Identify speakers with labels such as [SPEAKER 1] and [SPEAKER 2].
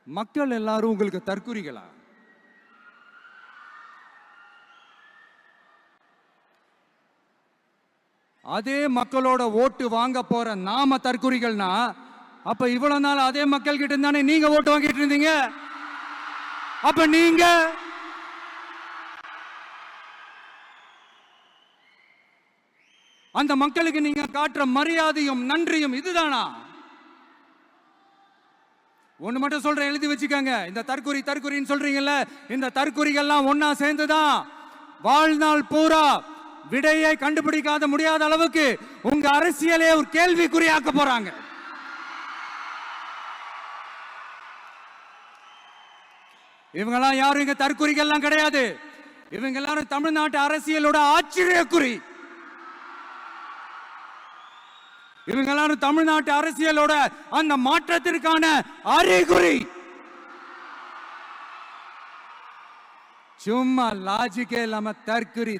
[SPEAKER 1] மக்கள் எல்லாரும் உங்களுக்கு தற்குறிகளா? அதே மக்களோட ஓட்டு வாங்க போற நாம தற்குறிகள்னா, அப்ப இவ்வளவு நாள் அதே மக்கள் கிட்ட இருந்தானே நீங்க ஓட்டு வாங்கிட்டு இருந்தீங்க. அப்ப நீங்க அந்த மக்களுக்கு நீங்க காட்டுற மரியாதையும் நன்றியும் இதுதானா? ஒண்ணு மட்டும் சொல்றேன், எழுதி வச்சுக்கோங்க. இந்த தற்குறின்னு சொல்றீங்கல்ல, இந்த தற்குறிகள்லாம் ஒன்னா சேர்ந்துதான் வாழ்நாள் பூரா விடையை கண்டுபிடிக்காத முடியாத அளவுக்கு உங்க அரசியலே ஒரு கேள்விக்குறியாக்க போறாங்க. இவங்கெல்லாம் யாரும் இங்க தற்குறிகள்லாம் கிடையாது. இவங்க எல்லாரும் தமிழ்நாட்டு அரசியலோட ஆச்சரியக்குறி. இவங்க எல்லாரும் தமிழ்நாட்டு அரசியலோட அந்த மாற்றத்திற்கான அறிகுறி. சும்மா லாஜிக்கே இல்லாம தற்குறி.